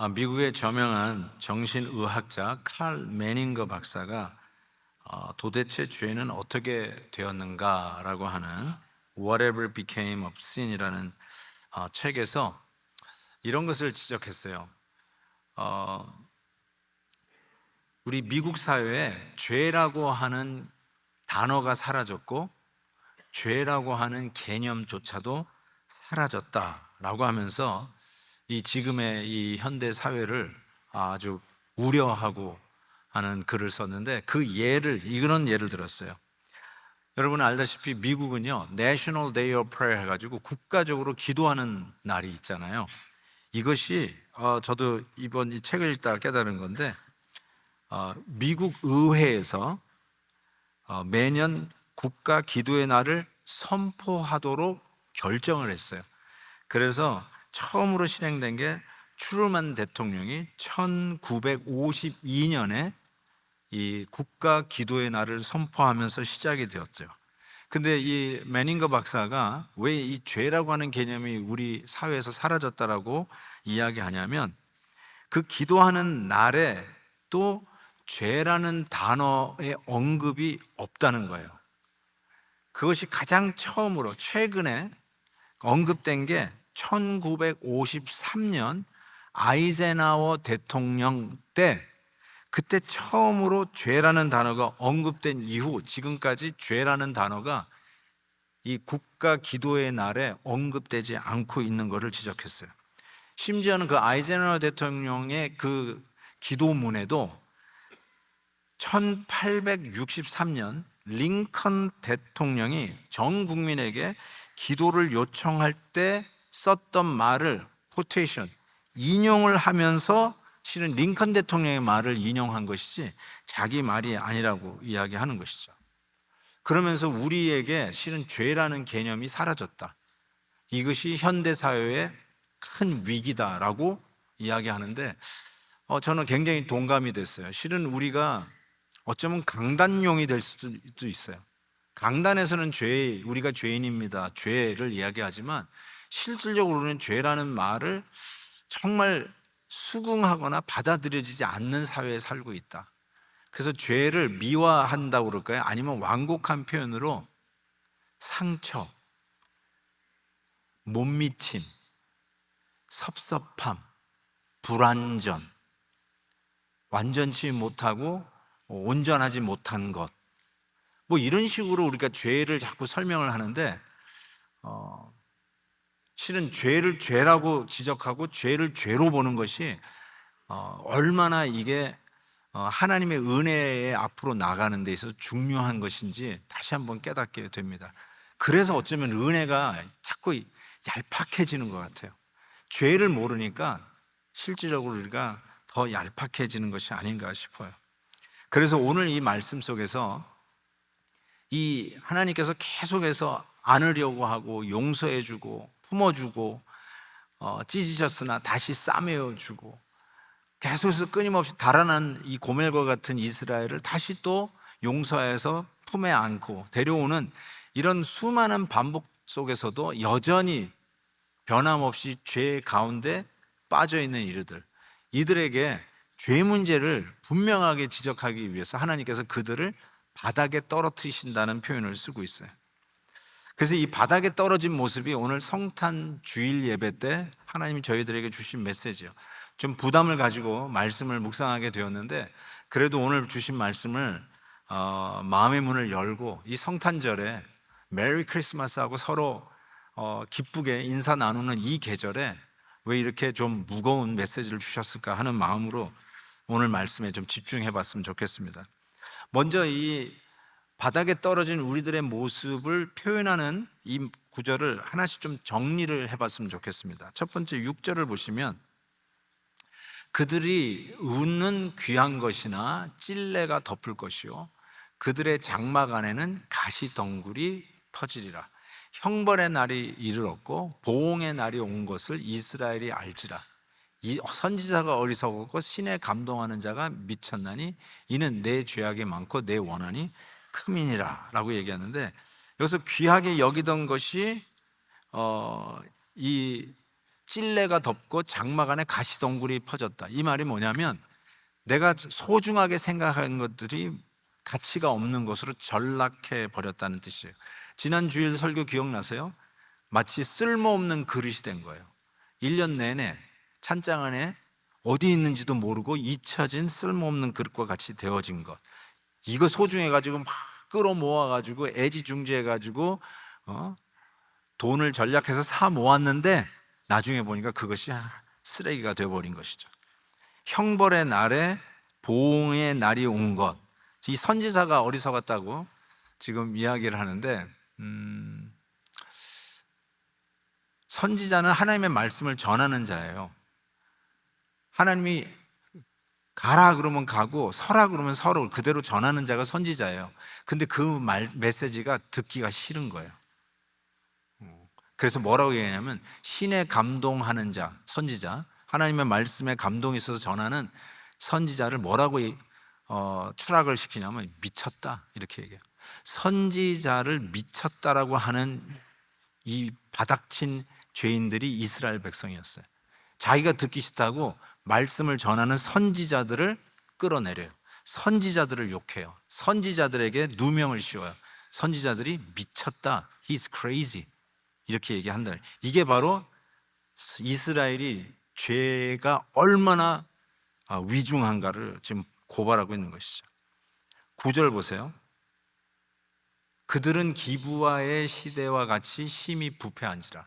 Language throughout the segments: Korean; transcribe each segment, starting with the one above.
미국의 저명한 정신의학자 칼 매닝거 박사가 도대체 죄는 어떻게 되었는가라고 하는 Whatever Became of Sin이라는 책에서 이런 것을 지적했어요. 어, 우리 미국 사회에 죄라고 하는 단어가 사라졌고 죄라고 하는 개념조차도 사라졌다라고 하면서 이 지금의 이 현대 사회를 아주 우려하고 하는 글을 썼는데 이런 예를 들었어요. 여러분 알다시피 미국은요 National Day of Prayer 해가지고 국가적으로 기도하는 날이 있잖아요. 이것이 저도 이번 이 책을 읽다가 깨달은 건데 미국 의회에서 매년 국가 기도의 날을 선포하도록 결정을 했어요. 그래서 처음으로 실행된 게 트루먼 대통령이 1952년에 이 국가 기도의 날을 선포하면서 시작이 되었죠. 근데 이 매닝거 박사가 왜 이 죄라고 하는 개념이 우리 사회에서 사라졌다라고 이야기하냐면 그 기도하는 날에 또 죄라는 단어의 언급이 없다는 거예요. 그것이 가장 처음으로 최근에 언급된 게 1953년 아이젠하워 대통령 때 그때 처음으로 죄라는 단어가 언급된 이후 지금까지 죄라는 단어가 이 국가 기도의 날에 언급되지 않고 있는 것을 지적했어요. 심지어는 그 아이젠하워 대통령의 그 기도문에도 1863년 링컨 대통령이 전 국민에게 기도를 요청할 때 썼던 말을 코테이션, 인용을 하면서 실은 링컨 대통령의 말을 인용한 것이지 자기 말이 아니라고 이야기하는 것이죠. 그러면서 우리에게 실은 죄라는 개념이 사라졌다. 이것이 현대사회의 큰 위기다라고 이야기하는데 저는 굉장히 동감이 됐어요. 실은 우리가 어쩌면 강단용이 될 수도 있어요. 강단에서는 우리가 죄인입니다. 죄를 이야기하지만 실질적으로는 죄라는 말을 정말 수긍하거나 받아들여지지 않는 사회에 살고 있다. 그래서 죄를 미화한다고 그럴까요? 아니면 완곡한 표현으로 상처, 못 미침, 섭섭함, 불완전, 완전치 못하고 온전하지 못한 것, 뭐 이런 식으로 우리가 죄를 자꾸 설명을 하는데 실은 죄를 죄라고 지적하고 죄를 죄로 보는 것이 얼마나 이게 하나님의 은혜에 앞으로 나가는 데 있어서 중요한 것인지 다시 한번 깨닫게 됩니다. 그래서 어쩌면 은혜가 자꾸 얄팍해지는 것 같아요. 죄를 모르니까 실질적으로 우리가 더 얄팍해지는 것이 아닌가 싶어요. 그래서 오늘 이 말씀 속에서 이 하나님께서 계속해서 안으려고 하고 용서해주고 품어주고 찢으셨으나 다시 싸매어주고 계속해서 끊임없이 달아난 이 고멜과 같은 이스라엘을 다시 또 용서해서 품에 안고 데려오는 이런 수많은 반복 속에서도 여전히 변함없이 죄 가운데 빠져있는 이들에게 죄 문제를 분명하게 지적하기 위해서 하나님께서 그들을 바닥에 떨어뜨리신다는 표현을 쓰고 있어요. 그래서 이 바닥에 떨어진 모습이 오늘 성탄 주일 예배 때 하나님이 저희들에게 주신 메시지예요. 좀 부담을 가지고 말씀을 묵상하게 되었는데 그래도 오늘 주신 말씀을 마음의 문을 열고 이 성탄절에 메리 크리스마스하고 서로 기쁘게 인사 나누는 이 계절에 왜 이렇게 좀 무거운 메시지를 주셨을까 하는 마음으로 오늘 말씀에 좀 집중해 봤으면 좋겠습니다. 먼저 이 바닥에 떨어진 우리들의 모습을 표현하는 이 구절을 하나씩 좀 정리를 해봤으면 좋겠습니다. 첫 번째 6절을 보시면 그들이 웃는 귀한 것이나 찔레가 덮을 것이요 그들의 장막 안에는 가시덩굴이 퍼지리라. 형벌의 날이 이르렀고 보응의 날이 온 것을 이스라엘이 알지라. 이 선지자가 어리석었고 신에 감동하는 자가 미쳤나니 이는 내 죄악이 많고 내 원한이 크민이라 라고 얘기하는데 여기서 귀하게 여기던 것이 이 찔레가 덮고 장막 안에 가시덩굴이 퍼졌다. 이 말이 뭐냐면 내가 소중하게 생각한 것들이 가치가 없는 것으로 전락해 버렸다는 뜻이에요. 지난 주일 설교 기억나세요? 마치 쓸모없는 그릇이 된 거예요. 1년 내내 찬장 안에 어디 있는지도 모르고 잊혀진 쓸모없는 그릇과 같이 되어진 것, 이거 소중해가지고 막 끌어모아가지고 애지중지해가지고 돈을 전략해서 사 모았는데 나중에 보니까 그것이 쓰레기가 되어버린 것이죠. 형벌의 날에 보응의 날이 온 것, 이 선지자가 어리석었다고 지금 이야기를 하는데, 선지자는 하나님의 말씀을 전하는 자예요. 하나님이 가라 그러면 가고 서라 그러면 서로 그대로 전하는 자가 선지자예요. 근데 그 메시지가 듣기가 싫은 거예요. 그래서 뭐라고 얘기하냐면 신에 감동하는 자, 선지자, 하나님의 말씀에 감동이 있어서 전하는 선지자를 뭐라고 추락을 시키냐면 미쳤다, 이렇게 얘기해요. 선지자를 미쳤다라고 하는 이 바닥친 죄인들이 이스라엘 백성이었어요. 자기가 듣기 싫다고 말씀을 전하는 선지자들을 끌어내려요. 선지자들을 욕해요. 선지자들에게 누명을 씌워요. 선지자들이 미쳤다, He's crazy, 이렇게 얘기한다. 이게 바로 이스라엘이 죄가 얼마나 위중한가를 지금 고발하고 있는 것이죠. 9절 보세요. 그들은 기브아의 시대와 같이 심히 부패한지라.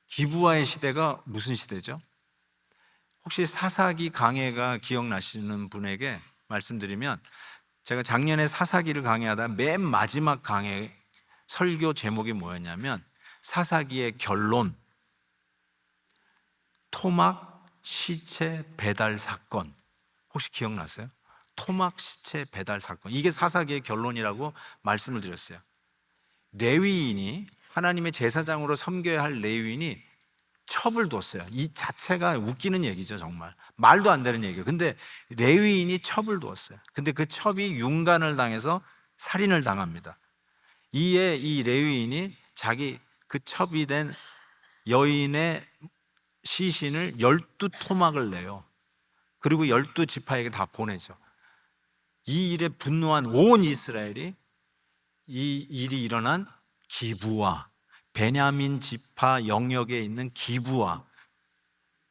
기브아의 시대가 무슨 시대죠? 혹시 사사기 강해가 기억나시는 분에게 말씀드리면, 제가 작년에 사사기를 강해하다 맨 마지막 강해 설교 제목이 뭐였냐면 사사기의 결론, 토막 시체 배달 사건. 혹시 기억나세요? 토막 시체 배달 사건, 이게 사사기의 결론이라고 말씀을 드렸어요. 레위인이, 하나님의 제사장으로 섬겨야 할 레위인이 첩을 뒀어요. 이 자체가 웃기는 얘기죠. 정말 말도 안 되는 얘기예요. 근데 레위인이 첩을 두었어요. 근데 그 첩이 윤간을 당해서 살인을 당합니다. 이에 이 레위인이 자기 그 첩이 된 여인의 시신을 12토막을 내요. 그리고 12지파에게 다 보내죠. 이 일에 분노한 온 이스라엘이 이 일이 일어난 기브아, 베냐민 지파 영역에 있는 기브아,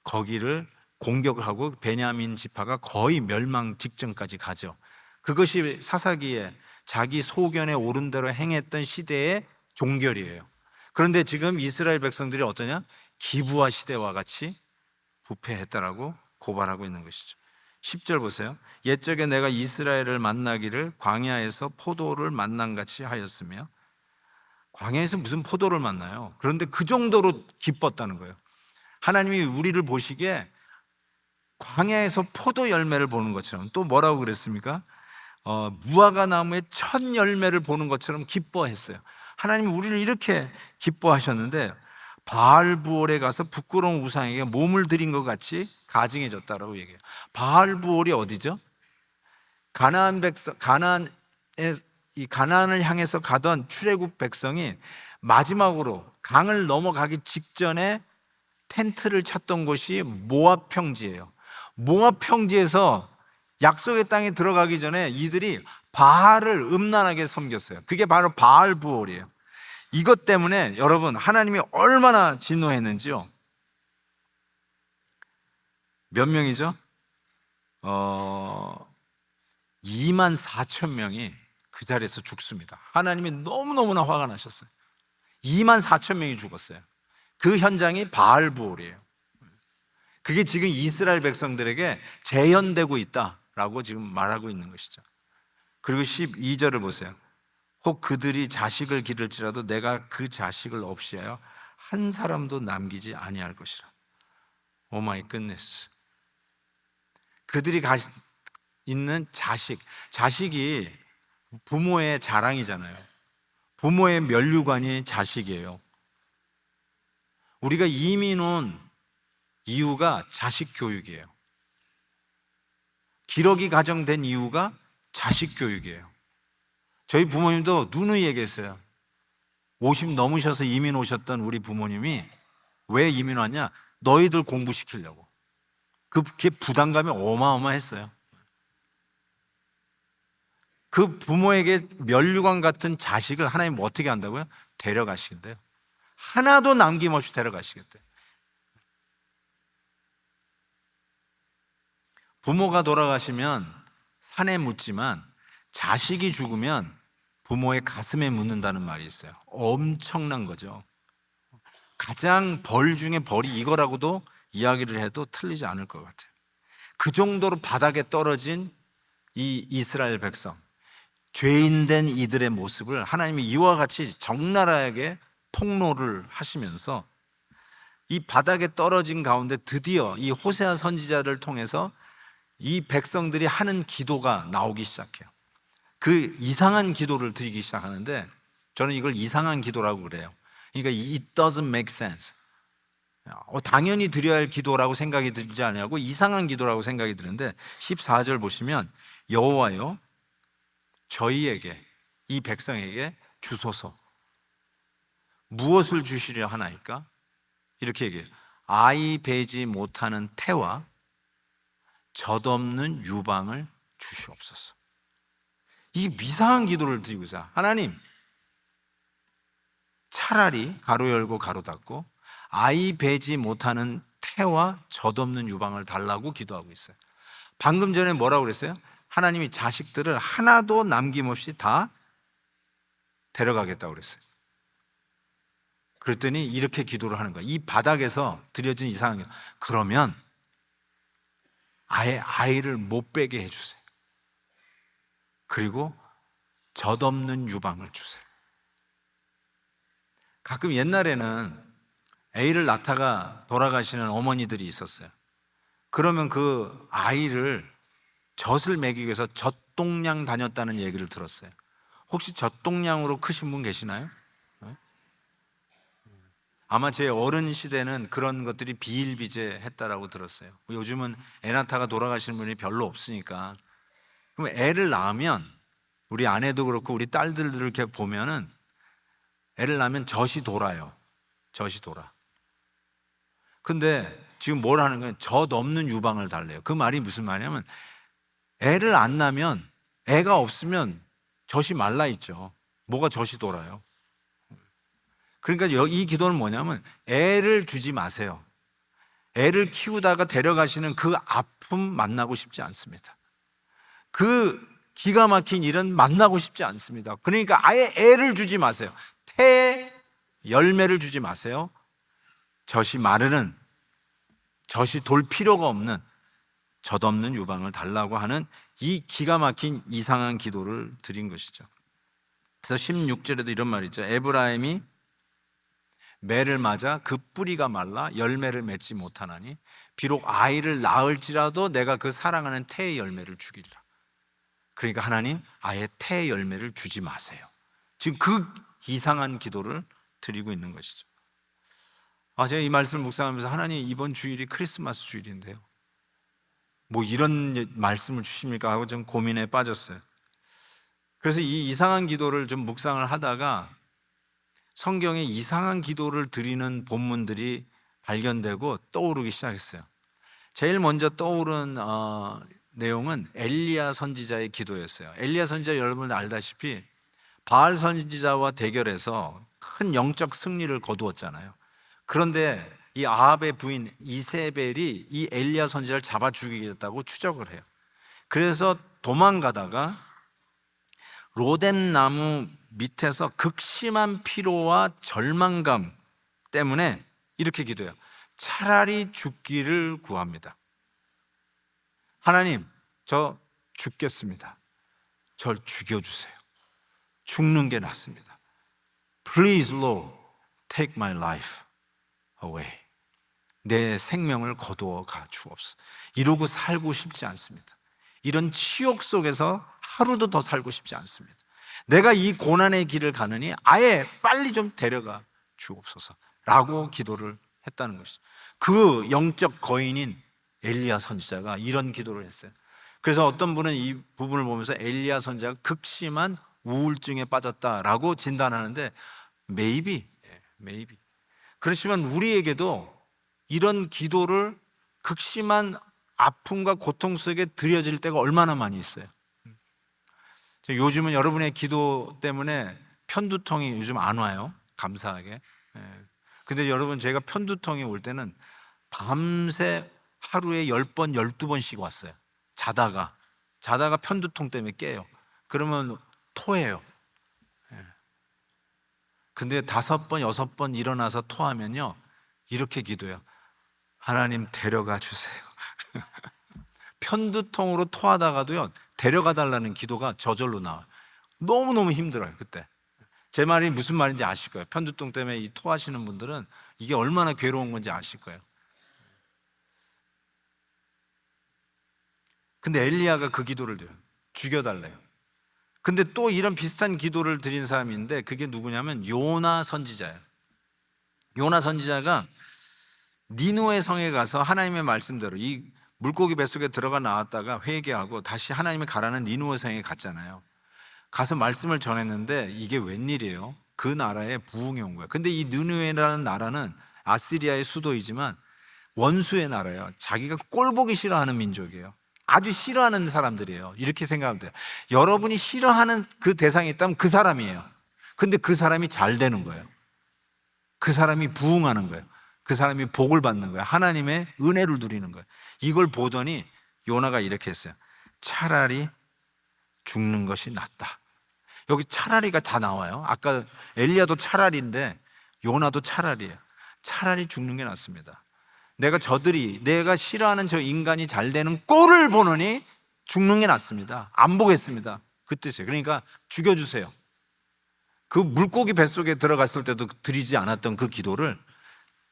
거기를 공격을 하고 베냐민 지파가 거의 멸망 직전까지 가죠. 그것이 사사기에 자기 소견에 옳은 대로 행했던 시대의 종결이에요. 그런데 지금 이스라엘 백성들이 어떠냐? 기브아 시대와 같이 부패했다라고 고발하고 있는 것이죠. 10절 보세요. 옛적에 내가 이스라엘을 만나기를 광야에서 포도를 만난 같이 하였으며. 광야에서 무슨 포도를 만나요? 그런데 그 정도로 기뻤다는 거예요. 하나님이 우리를 보시기에 광야에서 포도 열매를 보는 것처럼, 또 뭐라고 그랬습니까? 무화과 나무의 첫 열매를 보는 것처럼 기뻐했어요. 하나님이 우리를 이렇게 기뻐하셨는데 바알부올에 가서 부끄러운 우상에게 몸을 드린 것 같이 가증해졌다라고 얘기해요. 바알부올이 어디죠? 가나안 백성, 가나안을 향해서 가던 출애굽 백성이 마지막으로 강을 넘어가기 직전에 텐트를 쳤던 곳이 모압 평지예요. 모압 평지에서 약속의 땅에 들어가기 전에 이들이 바알을 음란하게 섬겼어요. 그게 바로 바알부올이에요. 이것 때문에 여러분, 하나님이 얼마나 진노했는지요. 몇 명이죠? 2만 4천 명이 그 자리에서 죽습니다. 하나님이 너무너무나 화가 나셨어요. 2만 4천 명이 죽었어요. 그 현장이 바알부올이에요. 그게 지금 이스라엘 백성들에게 재현되고 있다라고 지금 말하고 있는 것이죠. 그리고 12절을 보세요. 혹 그들이 자식을 기를지라도 내가 그 자식을 없이하여 한 사람도 남기지 아니할 것이라. 오 마이 굿네스. 그들이 있는 자식이 부모의 자랑이잖아요. 부모의 면류관이 자식이에요. 우리가 이민 온 이유가 자식 교육이에요. 기러기 가정 된 이유가 자식 교육이에요. 저희 부모님도 누누이 얘기했어요. 50 넘으셔서 이민 오셨던 우리 부모님이 왜 이민 왔냐? 너희들 공부시키려고. 그게 부담감이 어마어마했어요. 그 부모에게 면류관 같은 자식을 하나님 어떻게 한다고요? 데려가시겠대요. 하나도 남김없이 데려가시겠대요. 부모가 돌아가시면 산에 묻지만 자식이 죽으면 부모의 가슴에 묻는다는 말이 있어요. 엄청난 거죠. 가장 벌 중에 벌이 이거라고도 이야기를 해도 틀리지 않을 것 같아요. 그 정도로 바닥에 떨어진 이 이스라엘 백성, 죄인된 이들의 모습을 하나님이 이와 같이 적나라하게 폭로를 하시면서 이 바닥에 떨어진 가운데 드디어 이 호세아 선지자를 통해서 이 백성들이 하는 기도가 나오기 시작해요. 그 이상한 기도를 드리기 시작하는데 저는 이걸 이상한 기도라고 그래요. 그러니까 it doesn't make sense. 당연히 드려야 할 기도라고 생각이 들지 않냐고 이상한 기도라고 생각이 드는데 14절 보시면 여호와여 저희에게 이 백성에게 주소서. 무엇을 주시려 하나이까? 이렇게 얘기해요. 아이 베지 못하는 태와 젖없는 유방을 주시옵소서. 이 이상한 기도를 드리고 있어요. 하나님 차라리 가로 열고 가로 닫고 아이 베지 못하는 태와 젖없는 유방을 달라고 기도하고 있어요. 방금 전에 뭐라고 그랬어요? 하나님이 자식들을 하나도 남김없이 다 데려가겠다고 그랬어요. 그랬더니 이렇게 기도를 하는 거예요. 이 바닥에서 드려진 이상한 기도. 그러면 아예 아이를 못 빼게 해주세요. 그리고 젖없는 유방을 주세요. 가끔 옛날에는 애를 낳다가 돌아가시는 어머니들이 있었어요. 그러면 그 아이를 젖을 먹이기 위해서 젖동량 다녔다는 얘기를 들었어요. 혹시 젖동량으로 크신 분 계시나요? 아마 제 어른 시대는 그런 것들이 비일비재했다라고 들었어요. 요즘은 애 낳다가 돌아가시는 분이 별로 없으니까. 그럼 애를 낳으면 우리 아내도 그렇고 우리 딸들을 이렇게 보면은 애를 낳으면 젖이 돌아요. 젖이 돌아. 근데 지금 뭘 하는 거예요? 젖 없는 유방을 달래요. 그 말이 무슨 말이냐면 애를 안 낳으면 애가 없으면 젖이 말라 있죠. 뭐가 젖이 돌아요. 그러니까 이 기도는 뭐냐면 애를 주지 마세요. 애를 키우다가 데려가시는 그 아픔 만나고 싶지 않습니다. 그 기가 막힌 일은 만나고 싶지 않습니다. 그러니까 아예 애를 주지 마세요. 태 열매를 주지 마세요. 젖이 마르는, 젖이 돌 필요가 없는 젖없는 유방을 달라고 하는 이 기가 막힌 이상한 기도를 드린 것이죠. 그래서 16절에도 이런 말이 있죠. 에브라임이 매를 맞아 그 뿌리가 말라 열매를 맺지 못하나니 비록 아이를 낳을지라도 내가 그 사랑하는 태의 열매를 주리라. 그러니까 하나님 아예 태의 열매를 주지 마세요. 지금 그 이상한 기도를 드리고 있는 것이죠. 제가 이 말씀을 묵상하면서 하나님 이번 주일이 크리스마스 주일인데요, 뭐 이런 말씀을 주십니까 하고 좀 고민에 빠졌어요. 그래서 이 이상한 기도를 좀 묵상을 하다가 성경에 이상한 기도를 드리는 본문들이 발견되고 떠오르기 시작했어요. 제일 먼저 떠오른 내용은 엘리야 선지자의 기도였어요. 엘리야 선지자 여러분 알다시피 바알 선지자와 대결해서 큰 영적 승리를 거두었잖아요. 그런데 이 아합의 부인 이세벨이 이 엘리야 선지자를 잡아 죽이겠다고 추적을 해요. 그래서 도망가다가 로뎀 나무 밑에서 극심한 피로와 절망감 때문에 이렇게 기도해요. 차라리 죽기를 구합니다. 하나님, 저 죽겠습니다. 절 죽여주세요. 죽는 게 낫습니다. Please Lord, take my life away. 내 생명을 거두어 가 주옵소서. 이러고 살고 싶지 않습니다. 이런 치욕 속에서 하루도 더 살고 싶지 않습니다. 내가 이 고난의 길을 가느니 아예 빨리 좀 데려가 주옵소서 라고 기도를 했다는 것이죠. 그 영적 거인인 엘리야 선지자가 이런 기도를 했어요. 그래서 어떤 분은 이 부분을 보면서 엘리야 선지자가 극심한 우울증에 빠졌다라고 진단하는데 maybe. 그렇지만 우리에게도 이런 기도를 극심한 아픔과 고통 속에 드려질 때가 얼마나 많이 있어요. 요즘은 여러분의 기도 때문에 편두통이 요즘 안 와요, 감사하게. 근데 여러분, 제가 편두통이 올 때는 밤새 하루에 10번, 12번씩 왔어요. 자다가 편두통 때문에 깨요. 그러면 토해요. 근데 5번, 6번 일어나서 토하면요, 이렇게 기도해요. 하나님 데려가 주세요. 편두통으로 토하다가도요, 데려가 달라는 기도가 저절로 나와요. 너무너무 힘들어요, 그때. 제 말이 무슨 말인지 아실 거예요. 편두통 때문에 이 토하시는 분들은 이게 얼마나 괴로운 건지 아실 거예요. 근데 엘리야가 그 기도를 드려요. 죽여달래요. 근데 또 이런 비슷한 기도를 드린 사람이 있는데, 그게 누구냐면 요나 선지자예요. 요나 선지자가 니누의 성에 가서 하나님의 말씀대로 이 물고기 뱃속에 들어가 나왔다가 회개하고 다시 하나님이 가라는 니누의 성에 갔잖아요. 가서 말씀을 전했는데 이게 웬일이에요? 그 나라에 부흥이 온 거예요. 근데 이 느느웨라는 나라는 아시리아의 수도이지만 원수의 나라예요. 자기가 꼴보기 싫어하는 민족이에요. 아주 싫어하는 사람들이에요. 이렇게 생각하면 돼요. 여러분이 싫어하는 그 대상이 있다면 그 사람이에요. 근데 그 사람이 잘 되는 거예요. 그 사람이 부흥하는 거예요. 그 사람이 복을 받는 거예요. 하나님의 은혜를 누리는 거예요. 이걸 보더니 요나가 이렇게 했어요. 차라리 죽는 것이 낫다. 여기 차라리가 다 나와요. 아까 엘리야도 차라리인데 요나도 차라리예요. 차라리 죽는 게 낫습니다. 내가 싫어하는 저 인간이 잘 되는 꼴을 보느니 죽는 게 낫습니다. 안 보겠습니다. 그 뜻이에요. 그러니까 죽여주세요. 그 물고기 뱃속에 들어갔을 때도 드리지 않았던 그 기도를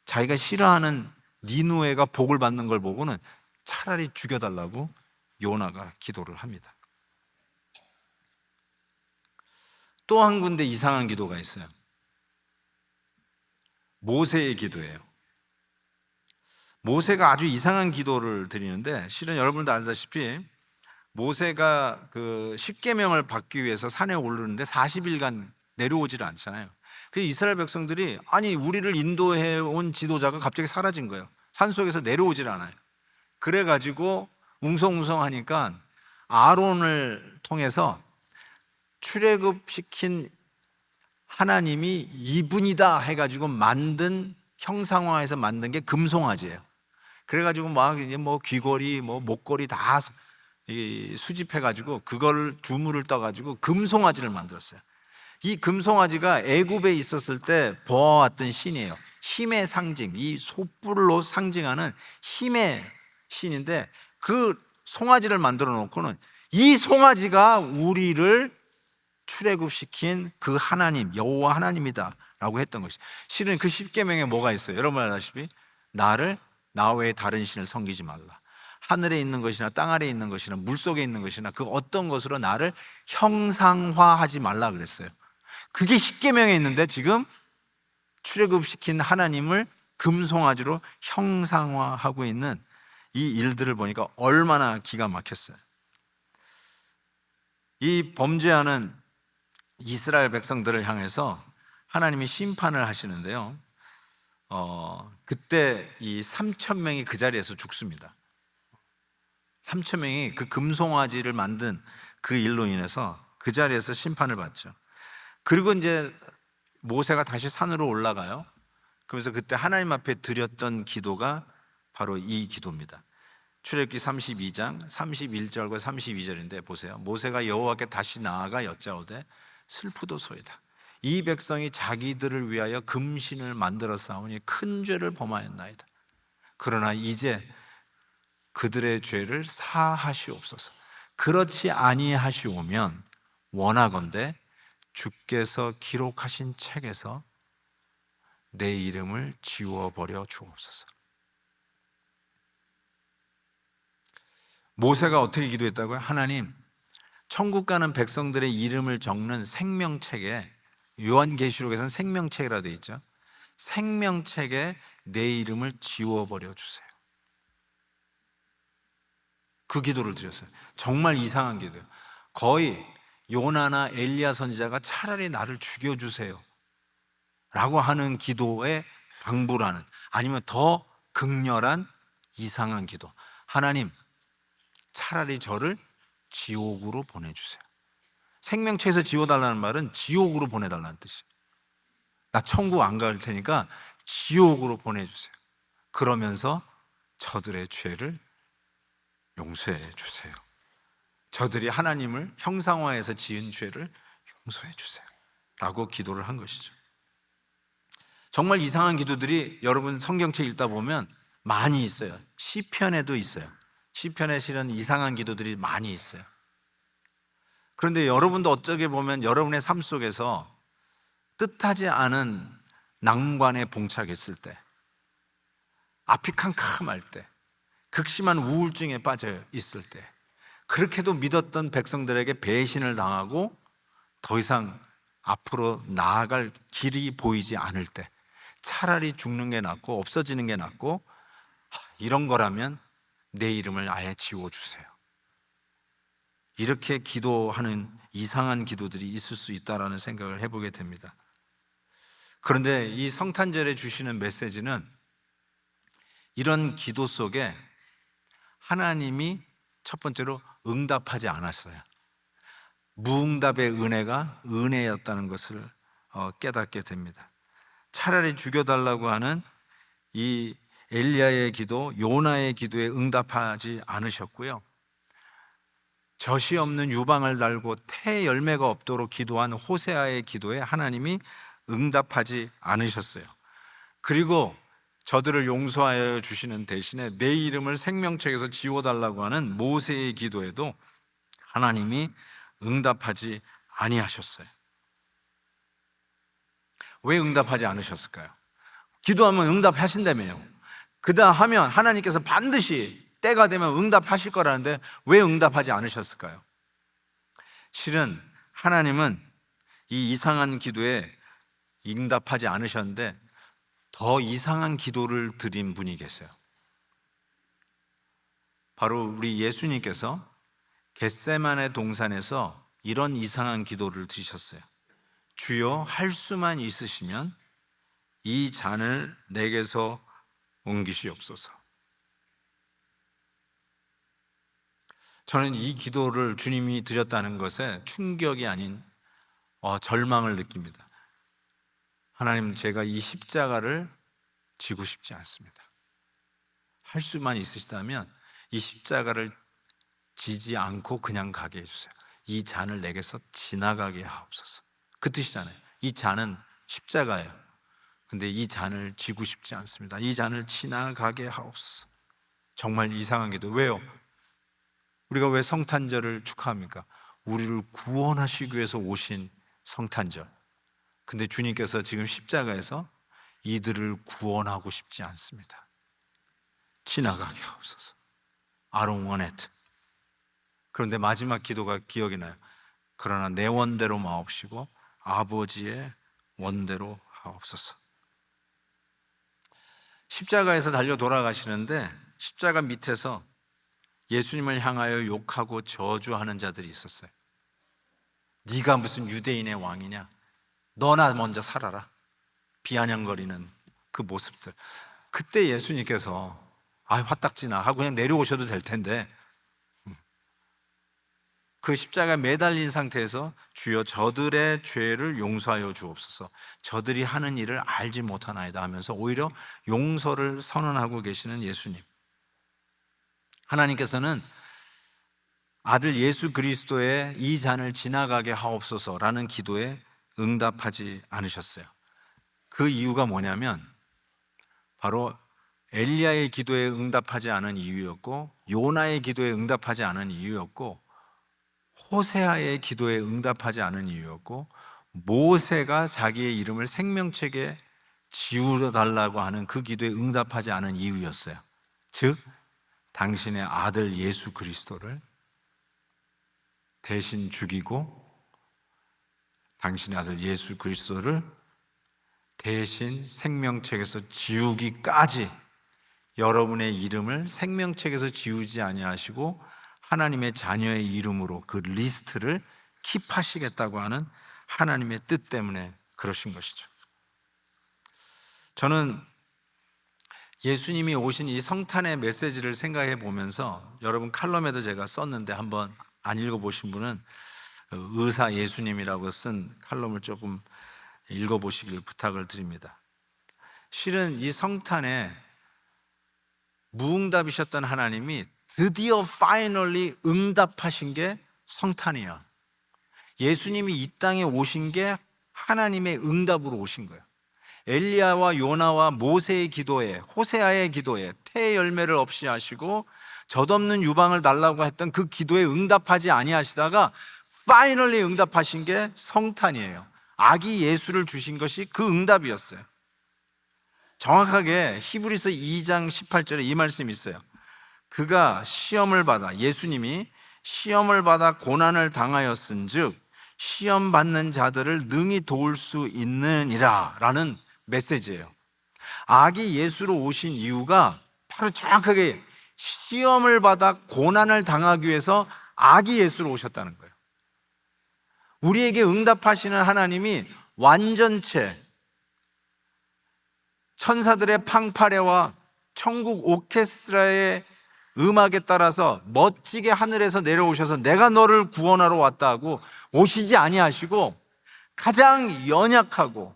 자기가 싫어하는 니누에가 복을 받는 걸 보고는 차라리 죽여달라고 요나가 기도를 합니다. 또 한 군데 이상한 기도가 있어요. 모세의 기도예요. 모세가 아주 이상한 기도를 드리는데, 실은 여러분도 알다시피 모세가 그 십계명을 받기 위해서 산에 오르는데 40일간 내려오질 않잖아요. 그래서 이스라엘 백성들이, 아니 우리를 인도해 온 지도자가 갑자기 사라진 거예요. 산속에서 내려오질 않아요. 그래가지고 웅성웅성하니까 아론을 통해서 출애굽시킨 하나님이 이분이다 해가지고 만든, 형상화해서 만든 게 금송아지예요. 그래가지고 막 이제 뭐 귀걸이, 뭐 목걸이 다 수집해가지고 그걸 주물을 떠가지고 금송아지를 만들었어요. 이 금송아지가 애굽에 있었을 때 보아왔던 신이에요. 힘의 상징, 이 소뿔로 상징하는 힘의 신인데, 그 송아지를 만들어 놓고는 이 송아지가 우리를 출애굽시킨 그 하나님, 여호와 하나님이다 라고 했던 것이, 실은 그 십계명에 뭐가 있어요? 여러분 알다시피 나 외에 다른 신을 섬기지 말라. 하늘에 있는 것이나 땅 아래에 있는 것이나 물속에 있는 것이나 그 어떤 것으로 나를 형상화하지 말라 그랬어요. 그게 십계명에 있는데 지금 출애굽시킨 하나님을 금송아지로 형상화하고 있는 이 일들을 보니까 얼마나 기가 막혔어요. 이 범죄하는 이스라엘 백성들을 향해서 하나님이 심판을 하시는데요, 그때 이 3,000명이 그 자리에서 죽습니다. 3,000명이 그 금송아지를 만든 그 일로 인해서 그 자리에서 심판을 받죠. 그리고 이제 모세가 다시 산으로 올라가요. 그래서 그때 하나님 앞에 드렸던 기도가 바로 이 기도입니다. 출애굽기 32장 31절과 32절인데 보세요. 모세가 여호와께 다시 나아가 여짜오되 슬프도소이다. 이 백성이 자기들을 위하여 금신을 만들어 싸우니 큰 죄를 범하였나이다. 그러나 이제 그들의 죄를 사하시옵소서. 그렇지 아니하시오면 원하건대 주께서 기록하신 책에서 내 이름을 지워버려 주옵소서. 모세가 어떻게 기도했다고요? 하나님, 천국 가는 백성들의 이름을 적는 생명책에, 요한계시록에서는 생명책이라고 되어 있죠. 생명책에 내 이름을 지워버려 주세요. 그 기도를 드렸어요. 정말 이상한 기도예요. 거의 요나나 엘리야 선지자가 차라리 나를 죽여주세요 라고 하는 기도에 방불하는, 아니면 더 극렬한 이상한 기도. 하나님, 차라리 저를 지옥으로 보내주세요. 생명체에서 지워달라는 말은 지옥으로 보내달라는 뜻이에요. 나 천국 안 갈 테니까 지옥으로 보내주세요. 그러면서 저들의 죄를 용서해 주세요. 저들이 하나님을 형상화해서 지은 죄를 용서해 주세요 라고 기도를 한 것이죠. 정말 이상한 기도들이 여러분 성경책 읽다 보면 많이 있어요. 시편에도 있어요. 시편에 실은 이상한 기도들이 많이 있어요. 그런데 여러분도 어떻게 보면 여러분의 삶 속에서 뜻하지 않은 난관에 봉착했을 때, 앞이 캄캄할 때, 극심한 우울증에 빠져 있을 때, 그렇게도 믿었던 백성들에게 배신을 당하고 더 이상 앞으로 나아갈 길이 보이지 않을 때, 차라리 죽는 게 낫고 없어지는 게 낫고, 이런 거라면 내 이름을 아예 지워주세요. 이렇게 기도하는 이상한 기도들이 있을 수 있다라는 생각을 해보게 됩니다. 그런데 이 성탄절에 주시는 메시지는 이런 기도 속에 하나님이 첫 번째로 응답하지 않았어요. 무응답의 은혜가 은혜였다는 것을 깨닫게 됩니다. 차라리 죽여달라고 하는 이 엘리야의 기도, 요나의 기도에 응답하지 않으셨고요. 젖이 없는 유방을 달고 태 열매가 없도록 기도한 호세아의 기도에 하나님이 응답하지 않으셨어요. 그리고 저들을 용서하여 주시는 대신에 내 이름을 생명책에서 지워달라고 하는 모세의 기도에도 하나님이 응답하지 아니하셨어요. 왜 응답하지 않으셨을까요? 기도하면 응답하신다며요. 그다음 하면 하나님께서 반드시 때가 되면 응답하실 거라는데 왜 응답하지 않으셨을까요? 실은 하나님은 이 이상한 기도에 응답하지 않으셨는데 더 이상한 기도를 드린 분이 계세요. 바로 우리 예수님께서 겟세마네 동산에서 이런 이상한 기도를 드리셨어요. 주여, 할 수만 있으시면 이 잔을 내게서 옮기시옵소서. 저는 이 기도를 주님이 드렸다는 것에 충격이 아닌 절망을 느낍니다. 하나님, 제가 이 십자가를 지고 싶지 않습니다. 할 수만 있으시다면 이 십자가를 지지 않고 그냥 가게 해주세요. 이 잔을 내게서 지나가게 하옵소서. 그 뜻이잖아요. 이 잔은 십자가예요. 근데 이 잔을 지고 싶지 않습니다. 이 잔을 지나가게 하옵소서. 정말 이상한 기도. 왜요? 우리가 왜 성탄절을 축하합니까? 우리를 구원하시기 위해서 오신 성탄절. 근데 주님께서 지금 십자가에서 이들을 구원하고 싶지 않습니다. 지나가게 하옵소서. I don't want it. 그런데 마지막 기도가 기억이 나요. 그러나 내 원대로 마옵시고 아버지의 원대로 하옵소서. 십자가에서 달려 돌아가시는데 십자가 밑에서 예수님을 향하여 욕하고 저주하는 자들이 있었어요. 네가 무슨 유대인의 왕이냐? 너나 먼저 살아라. 비아냥거리는 그 모습들. 그때 예수님께서 화딱지나 하고 그냥 내려오셔도 될 텐데 그 십자가에 매달린 상태에서 주여 저들의 죄를 용서하여 주옵소서. 저들이 하는 일을 알지 못하나이다 하면서 오히려 용서를 선언하고 계시는 예수님. 하나님께서는 아들 예수 그리스도의 이 잔을 지나가게 하옵소서라는 기도에 응답하지 않으셨어요. 그 이유가 뭐냐면 바로 엘리야의 기도에 응답하지 않은 이유였고, 요나의 기도에 응답하지 않은 이유였고, 호세아의 기도에 응답하지 않은 이유였고, 모세가 자기의 이름을 생명책에 지우려달라고 하는 그 기도에 응답하지 않은 이유였어요. 즉 당신의 아들 예수 그리스도를 대신 죽이고 당신의 아들 예수 그리스도를 대신 생명책에서 지우기까지 여러분의 이름을 생명책에서 지우지 아니하시고 하나님의 자녀의 이름으로 그 리스트를 킵하시겠다고 하는 하나님의 뜻 때문에 그러신 것이죠. 저는 예수님이 오신 이 성탄의 메시지를 생각해 보면서 여러분 칼럼에도 제가 썼는데 한번 안 읽어보신 분은 의사 예수님이라고 쓴 칼럼을 조금 읽어보시길 부탁을 드립니다. 실은 이 성탄에 무응답이셨던 하나님이 드디어 파이널리 응답하신 게 성탄이야. 예수님이 이 땅에 오신 게 하나님의 응답으로 오신 거예요. 엘리야와 요나와 모세의 기도에, 호세아의 기도에 태의 열매를 없이 하시고 젖없는 유방을 달라고 했던 그 기도에 응답하지 아니하시다가 파이널리 응답하신 게 성탄이에요. 아기 예수를 주신 것이 그 응답이었어요. 정확하게 히브리서 2장 18절에 이 말씀이 있어요. 그가 시험을 받아, 예수님이 시험을 받아 고난을 당하였은즉 시험 받는 자들을 능히 도울 수 있느니라 라는 메시지예요. 아기 예수로 오신 이유가 바로 정확하게 시험을 받아 고난을 당하기 위해서 아기 예수로 오셨다는 거예요. 우리에게 응답하시는 하나님이 완전체, 천사들의 팡파레와 천국 오케스트라의 음악에 따라서 멋지게 하늘에서 내려오셔서 내가 너를 구원하러 왔다 하고 오시지 아니하시고 가장 연약하고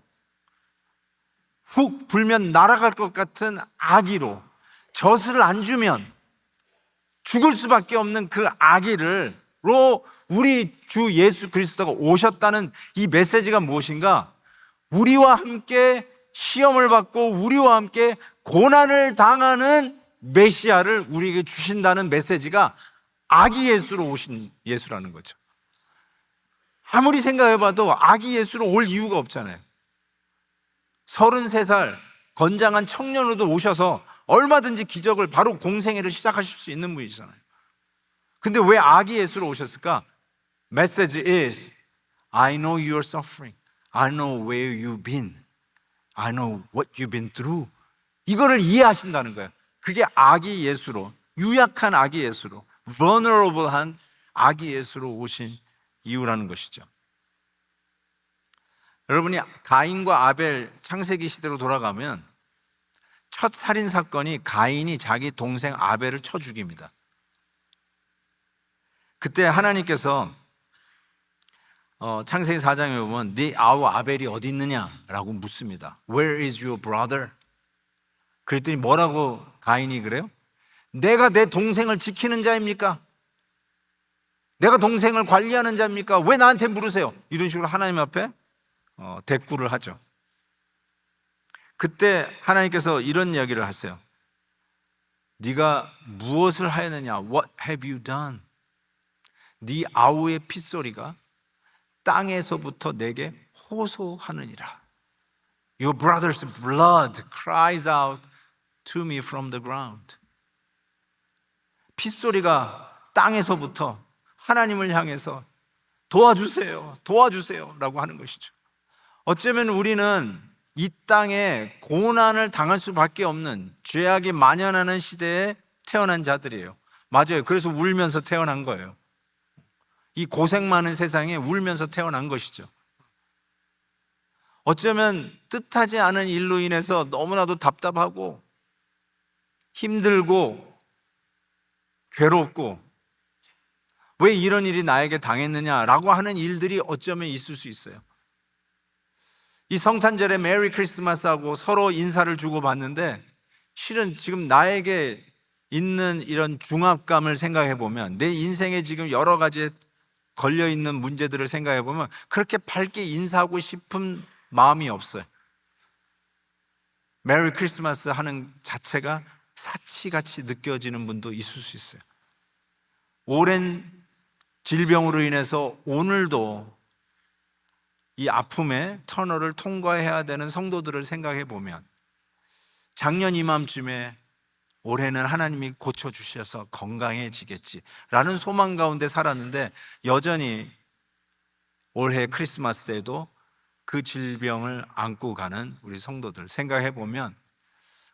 훅 불면 날아갈 것 같은 아기로, 젖을 안 주면 죽을 수밖에 없는 그 아기로 우리 주 예수 그리스도가 오셨다는 이 메시지가 무엇인가? 우리와 함께 시험을 받고 우리와 함께 고난을 당하는 메시아를 우리에게 주신다는 메시지가 아기 예수로 오신 예수라는 거죠. 아무리 생각해봐도 아기 예수로 올 이유가 없잖아요. 33살 건장한 청년으로도 오셔서 얼마든지 기적을 바로 공생애를 시작하실 수 있는 분이잖아요. 근데 왜 아기 예수로 오셨을까? Message is I know you're suffering. I know where you've been. I know what you've been through. 이거를 이해하신다는 거예요. 그게 아기 예수로, 유약한 아기 예수로, vulnerable한 아기 예수로 오신 이유라는 것이죠. 여러분이 가인과 아벨 창세기 시대로 돌아가면 첫 살인 사건이 가인이 자기 동생 아벨을 쳐 죽입니다. 그때 하나님께서 창세기 4장에 보면 네 아우 아벨이 어디 있느냐라고 묻습니다. Where is your brother? 그랬더니 뭐라고 가인이 그래요? 내가 내 동생을 지키는 자입니까? 내가 동생을 관리하는 자입니까? 왜 나한테 물으세요? 이런 식으로 하나님 앞에 대꾸를 하죠. 그때 하나님께서 이런 이야기를 하세요. 네가 무엇을 하였느냐? What have you done? 네 아우의 핏소리가 땅에서부터 내게 호소하느니라. Your brother's blood cries out to me from the ground. 핏소리가 땅에서부터 하나님을 향해서 도와주세요, 도와주세요 라고 하는 것이죠. 어쩌면 우리는 이 땅에 고난을 당할 수밖에 없는 죄악이 만연하는 시대에 태어난 자들이에요. 맞아요. 그래서 울면서 태어난 거예요. 이 고생 많은 세상에 울면서 태어난 것이죠. 어쩌면 뜻하지 않은 일로 인해서 너무나도 답답하고 힘들고 괴롭고 왜 이런 일이 나에게 당했느냐라고 하는 일들이 어쩌면 있을 수 있어요. 이 성탄절에 메리 크리스마스하고 서로 인사를 주고받는데 실은 지금 나에게 있는 이런 중압감을 생각해 보면 내 인생에 지금 여러 가지 걸려있는 문제들을 생각해 보면 그렇게 밝게 인사하고 싶은 마음이 없어요. 메리 크리스마스 하는 자체가 사치같이 느껴지는 분도 있을 수 있어요. 오랜 질병으로 인해서 오늘도 이 아픔의 터널을 통과해야 되는 성도들을 생각해 보면 작년 이맘쯤에 올해는 하나님이 고쳐주셔서 건강해지겠지라는 소망 가운데 살았는데 여전히 올해 크리스마스에도 그 질병을 안고 가는 우리 성도들 생각해 보면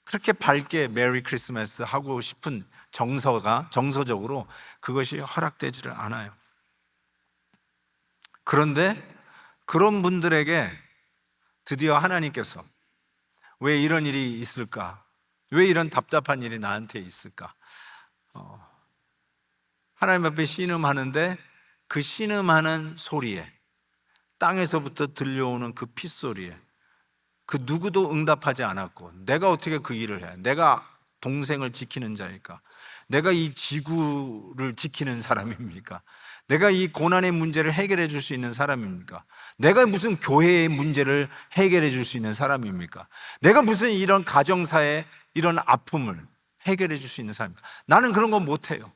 그렇게 밝게 메리 크리스마스 하고 싶은 정서적으로 그것이 허락되지를 않아요. 그런데 그런 분들에게 드디어 하나님께서 왜 이런 일이 있을까? 왜 이런 답답한 일이 나한테 있을까? 하나님 앞에 신음하는데 그 신음하는 소리에, 땅에서부터 들려오는 그 핏소리에 그 누구도 응답하지 않았고, 내가 어떻게 그 일을 해? 내가 동생을 지키는 자일까? 내가 이 지구를 지키는 사람입니까? 내가 이 고난의 문제를 해결해 줄 수 있는 사람입니까? 내가 무슨 교회의 문제를 해결해 줄 수 있는 사람입니까? 내가 무슨 이런 가정사의 이런 아픔을 해결해 줄 수 있는 사람입니까? 나는 그런 건 못해요.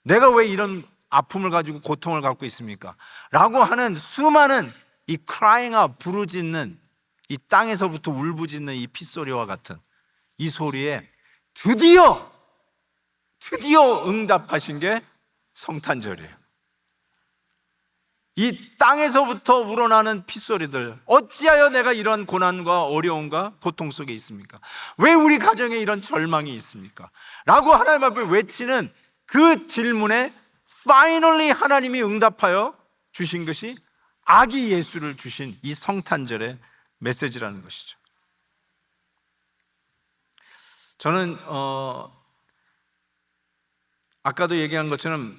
내가 왜 이런 아픔을 가지고 고통을 갖고 있습니까? 라고 하는 수많은 이 crying out, 부르짖는, 이 땅에서부터 울부짖는 이 핏소리와 같은 이 소리에 드디어 응답하신 게 성탄절이에요. 이 땅에서부터 우러나는 핏소리들, 어찌하여 내가 이런 고난과 어려움과 고통 속에 있습니까? 왜 우리 가정에 이런 절망이 있습니까? 라고 하나님 앞에 외치는 그 질문에 finally 하나님이 응답하여 주신 것이 아기 예수를 주신 이 성탄절의 메시지라는 것이죠. 저는 아까도 얘기한 것처럼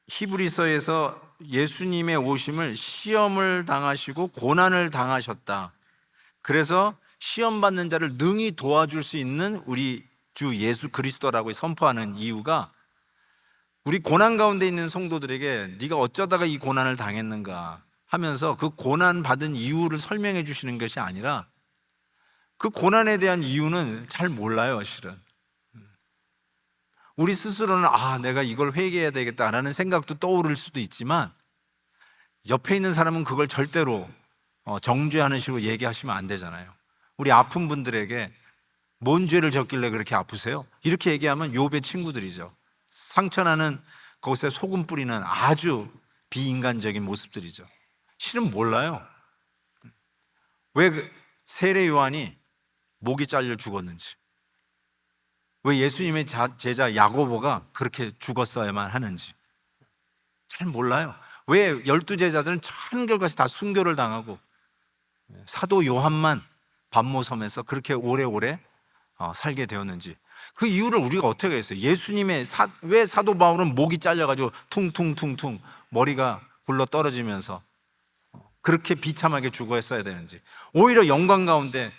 히브리서에서 예수님의 오심을 시험을 당하시고 고난을 당하셨다. 그래서 시험 받는 자를 능히 도와줄 수 있는 우리 주 예수 그리스도라고 선포하는 이유가, 우리 고난 가운데 있는 성도들에게 네가 어쩌다가 이 고난을 당했는가 하면서 그 고난 받은 이유를 설명해 주시는 것이 아니라, 그 고난에 대한 이유는 잘 몰라요, 실은. 우리 스스로는 내가 이걸 회개해야 되겠다라는 생각도 떠오를 수도 있지만, 옆에 있는 사람은 그걸 절대로 정죄하는 식으로 얘기하시면 안 되잖아요. 우리 아픈 분들에게 뭔 죄를 졌길래 그렇게 아프세요? 이렇게 얘기하면 욥의 친구들이죠. 상처나는 곳에 소금 뿌리는 아주 비인간적인 모습들이죠. 실은 몰라요. 왜 세례 요한이 목이 잘려 죽었는지, 왜 예수님의 제자 야고보가 그렇게 죽었어야만 하는지 잘 몰라요. 왜 12제자들은 한결같이 다 순교를 당하고 사도 요한만 반모섬에서 그렇게 오래오래 살게 되었는지, 그 이유를 우리가 어떻게 했어요? 예수님의 왜 사도 바울은 목이 잘려가지고 퉁퉁퉁퉁 머리가 굴러 떨어지면서 그렇게 비참하게 죽어야 되는지, 오히려 영광 가운데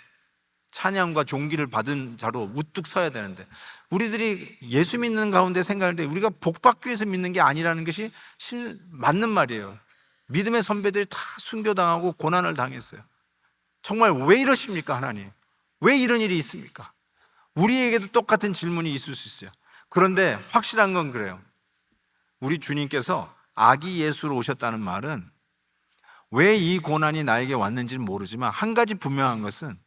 찬양과 존귀를 받은 자로 우뚝 서야 되는데, 우리들이 예수 믿는 가운데 생각할 때 우리가 복받기 위해서 믿는 게 아니라는 것이 맞는 말이에요. 믿음의 선배들이 다 순교당하고 고난을 당했어요. 정말 왜 이러십니까, 하나님? 왜 이런 일이 있습니까? 우리에게도 똑같은 질문이 있을 수 있어요. 그런데 확실한 건 그래요. 우리 주님께서 아기 예수로 오셨다는 말은 왜 이 고난이 나에게 왔는지는 모르지만, 한 가지 분명한 것은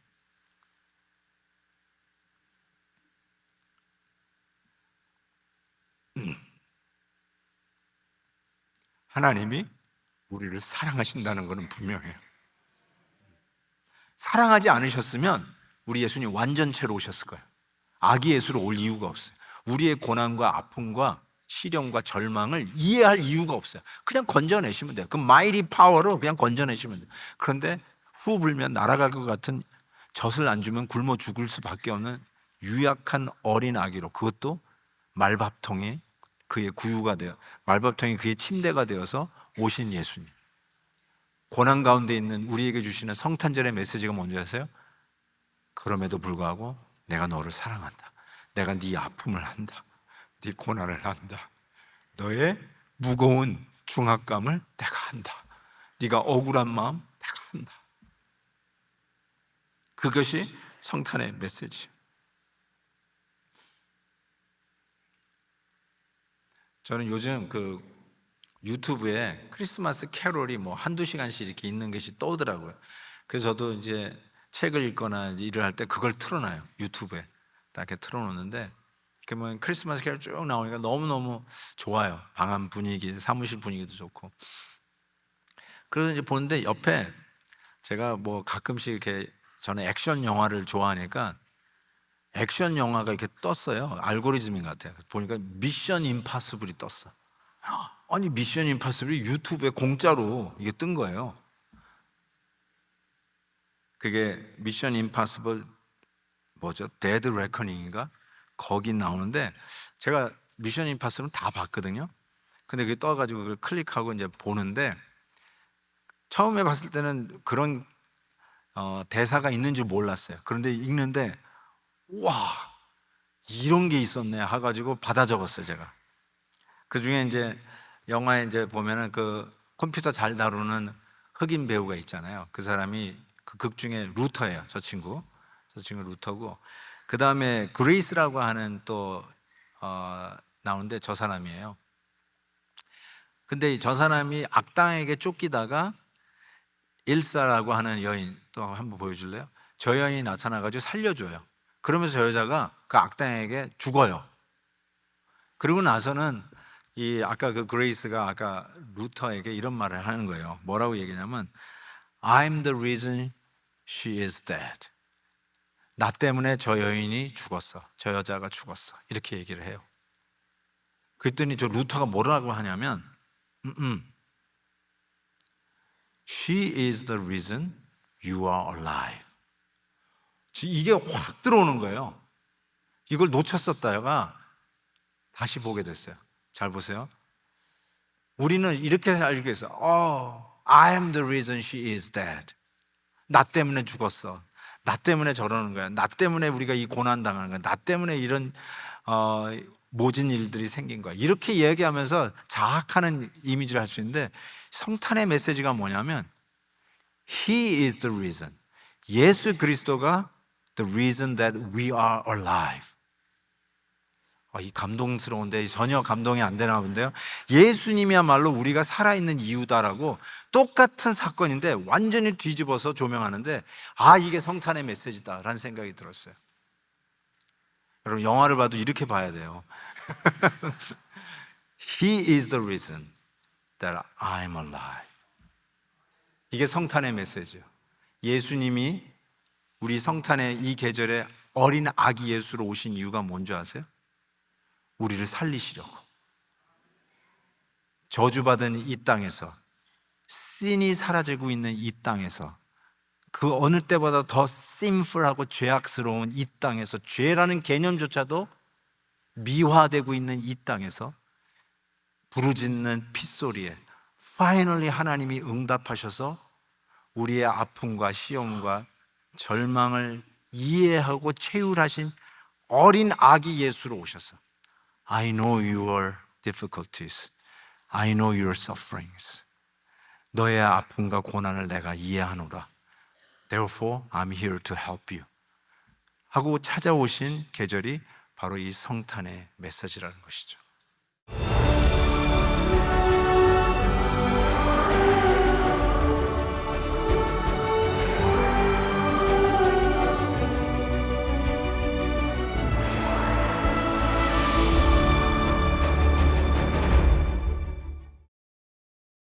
하나님이 우리를 사랑하신다는 것은 분명해요. 사랑하지 않으셨으면 우리 예수님 완전체로 오셨을 거예요. 아기 예수로 올 이유가 없어요. 우리의 고난과 아픔과 시련과 절망을 이해할 이유가 없어요. 그냥 건져내시면 돼요. 그 마이리 파워로 그냥 건져내시면 돼요. 그런데 후 불면 날아갈 것 같은, 젖을 안 주면 굶어 죽을 수밖에 없는 유약한 어린 아기로, 그것도 말밥통이 그의 구유가 되어, 말밥통이 그의 침대가 되어서 오신 예수님. 고난 가운데 있는 우리에게 주시는 성탄절의 메시지가 뭔지 아세요? 그럼에도 불구하고 내가 너를 사랑한다. 내가 네 아픔을 안다. 네 고난을 안다. 너의 무거운 중압감을 내가 안다. 네가 억울한 마음 내가 안다. 그것이 성탄의 메시지. 저는 요즘 그 유튜브에 크리스마스 캐롤이 뭐 한두 시간씩 이렇게 있는 것이 떠오더라고요. 그래서 저도 이제 책을 읽거나 이제 일을 할 때 그걸 틀어놔요. 유튜브에 이렇게 틀어놓는데, 그러면 크리스마스 캐롤 쭉 나오니까 너무너무 좋아요. 방 안 분위기, 사무실 분위기도 좋고. 그래서 이제 보는데 옆에 제가 뭐 가끔씩 이렇게, 저는 액션 영화를 좋아하니까 액션 영화가 이렇게 떴어요. 알고리즘인 것 같아요. 보니까 미션 임파서블이 떴어. 아니, 미션 임파서블이 유튜브에 공짜로 이게 뜬 거예요. 그게 미션 임파서블 뭐죠? 데드 레커닝인가? 거기 나오는데 제가 미션 임파서블은 다 봤거든요. 근데 그게 떠가지고 그걸 클릭하고 이제 보는데 처음에 봤을 때는 그런 대사가 있는 줄 몰랐어요. 그런데 읽는데 와 이런 게 있었네 해가지고 받아 적었어요 제가. 그 중에 이제 영화에 이제 보면은 그 컴퓨터 잘 다루는 흑인 배우가 있잖아요. 그 사람이 그 극 중에 루터예요. 저 친구 루터고, 그 다음에 그레이스라고 하는 또 나오는데 저 사람이에요. 근데 저 사람이 악당에게 쫓기다가 일사라고 하는 여인, 또 한번 보여줄래요? 저 여인이 나타나가지고 살려줘요. 그러면서 저 여자가 그 악당에게 죽어요. 그리고 나서는 이 아까 그 그레이스가 아까 루터에게 이런 말을 하는 거예요. 뭐라고 얘기냐면 I'm the reason she is dead. 나 때문에 저 여인이 죽었어. 저 여자가 죽었어. 이렇게 얘기를 해요. 그랬더니 저 루터가 뭐라고 하냐면 She is the reason you are alive. 이게 확 들어오는 거예요. 이걸 놓쳤었다가 다시 보게 됐어요. 잘 보세요. 우리는 이렇게 알고 있어요. I am the reason she is dead. 나 때문에 죽었어. 나 때문에 저러는 거야. 나 때문에 우리가 이 고난 당하는 거야. 나 때문에 이런 모진 일들이 생긴 거야. 이렇게 얘기하면서 자학하는 이미지를 할 수 있는데 성탄의 메시지가 뭐냐면 He is the reason. 예수 그리스도가 the reason that we are alive. 이 감동스러운데 전혀 감동이 안 되나 본데요. 예수님이야말로 우리가 살아있는 이유다라고 똑같은 사건인데 완전히 뒤집어서 조명하는데 이게 성탄의 메시지다라는 생각이 들었어요. 여러분 영화를 봐도 이렇게 봐야 돼요. He is the reason that I'm alive. 이게 성탄의 메시지예요. 예수님이 우리 성탄의 이 계절에 어린 아기 예수로 오신 이유가 뭔지 아세요? 우리를 살리시려고. 저주받은 이 땅에서, 씬이 사라지고 있는 이 땅에서, 그 어느 때보다 더 심플하고 죄악스러운 이 땅에서, 죄라는 개념조차도 미화되고 있는 이 땅에서 부르짖는 핏소리에 파이널리 하나님이 응답하셔서 우리의 아픔과 시험과 절망을 이해하고 체휼하신 어린 아기 예수로 오셔서 I know your difficulties. I know your sufferings. 너의 아픔과 고난을 내가 이해하노라. Therefore, I'm here to help you. 하고 찾아오신 계절이 바로 이 성탄의 메시지라는 것이죠.